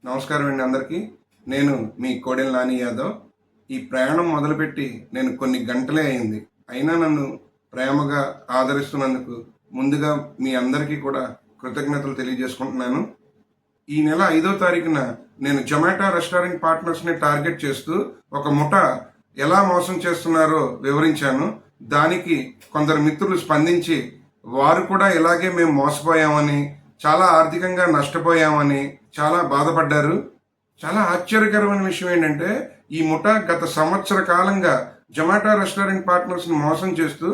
నమస్కారం అండి అందరికీ. నేను మీ కోడెల నాని యాదవ్. ఈ ప్రయాణం మొదలుపెట్టి నేను కొన్ని గంటలే అయింది. అయినా నన్ను ప్రేమగా ఆదరిస్తున్నందుకు ముందుగా మీ అందరికీ కూడా కృతజ్ఞతలు తెలియజేసుకుంటున్నాను. ఈ నెల 5వ తారీఖున నేను జొమాటో రెస్టారెంట్ పార్ట్నర్స్ని టార్గెట్ చేస్తూ ఒక ముఠా ఎలా మోసం చేస్తున్నారో వివరించాను. దానికి కొందరు మిత్రులు స్పందించి వారు కూడా ఇలాగే మేము మోసపోయామని, చాలా ఆర్థికంగా నష్టపోయామని చాలా బాధపడ్డారు. చాలా ఆశ్చర్యకరమైన విషయం ఏంటంటే ఈ ముఠా గత సంవత్సర కాలంగా జొమాటో రెస్టారెంట్ పార్ట్నర్స్ని మోసం చేస్తూ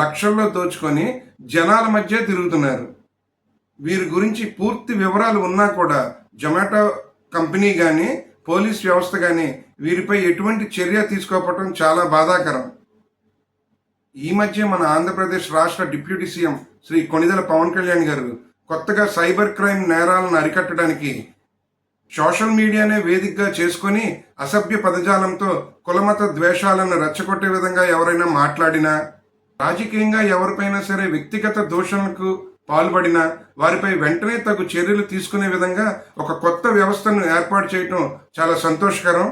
లక్షల్లో దోచుకొని జనాల మధ్య తిరుగుతున్నారు. వీరి గురించి పూర్తి వివరాలు ఉన్నా కూడా జొమాటో కంపెనీ కానీ పోలీస్ వ్యవస్థ కానీ వీరిపై ఎటువంటి చర్య తీసుకోకపోవడం చాలా బాధాకరం. ఈ మధ్య మన ఆంధ్రప్రదేశ్ రాష్ట్ర డిప్యూటీ సీఎం శ్రీ కొణిదెల పవన్ కళ్యాణ్ గారు కొత్తగా సైబర్ క్రైమ్ నేరాలను అరికట్టడానికి సోషల్ మీడియానే వేదికగా చేసుకొని అసభ్య పదజాలంతో కులమత ద్వేషాలను రెచ్చగొట్టే విధంగా ఎవరైనా మాట్లాడినా, రాజకీయంగా ఎవరిపైనా సరే వ్యక్తిగత దూషణలకు పాల్పడినా వారిపై వెంటనే తగు చర్యలు తీసుకునే విధంగా ఒక కొత్త వ్యవస్థను ఏర్పాటు చేయటం చాలా సంతోషకరం.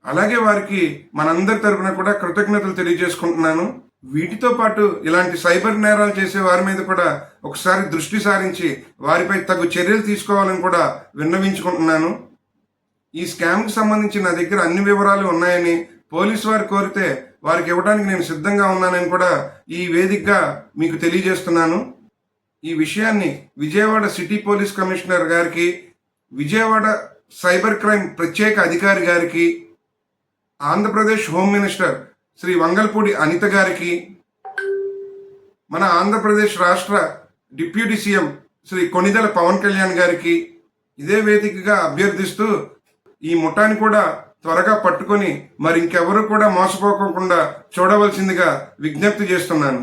అలాగే వారికి మనందరి తరపున కూడా కృతజ్ఞతలు తెలియజేసుకుంటున్నాను. వీటితో పాటు ఇలాంటి సైబర్ నేరాలు చేసే వారి మీద కూడా ఒకసారి దృష్టి సారించి వారిపై తగు చర్యలు తీసుకోవాలని కూడా విన్నవించుకుంటున్నాను. ఈ స్కామ్కి సంబంధించి నా దగ్గర అన్ని వివరాలు ఉన్నాయని, పోలీసు వారు కోరితే వారికి ఇవ్వడానికి నేను సిద్ధంగా ఉన్నానని కూడా ఈ వేదికగా మీకు తెలియజేస్తున్నాను. ఈ విషయాన్ని విజయవాడ సిటీ పోలీస్ కమిషనర్ గారికి, విజయవాడ సైబర్ క్రైమ్ ప్రత్యేక అధికారి గారికి, ఆంధ్రప్రదేశ్ హోమ్ మినిస్టర్ శ్రీ వంగల్పూడి అనిత గారికి, మన ఆంధ్రప్రదేశ్ రాష్ట్ర డిప్యూటీ సీఎం శ్రీ కొణిదెల పవన్ కళ్యాణ్ గారికి ఇదే వేదికగా అభ్యర్థిస్తూ ఈ ముఠాని కూడా త్వరగా పట్టుకొని మరి ఇంకెవరు కూడా మోసపోకుండా చూడవలసిందిగా విజ్ఞప్తి చేస్తున్నాను.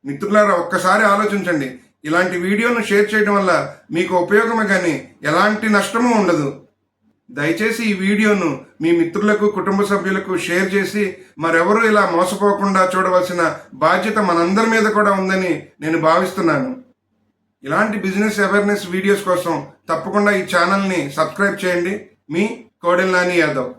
మిత్రులారా, ఒక్కసారి ఆలోచించండి. ఇలాంటి వీడియోను షేర్ చేయడం వల్ల మీకు ఉపయోగమే కానీ ఎలాంటి నష్టమూ ఉండదు. దయచేసి ఈ వీడియోను మీ మిత్రులకు, కుటుంబ సభ్యులకు షేర్ చేసి మరెవరూ ఇలా మోసపోకుండా చూడవలసిన బాధ్యత మనందరి మీద కూడా ఉందని నేను భావిస్తున్నాను. ఇలాంటి బిజినెస్ అవేర్నెస్ వీడియోస్ కోసం తప్పకుండా ఈ ఛానల్ని సబ్స్క్రైబ్ చేయండి. మీ కోడెల నాని యాదవ్.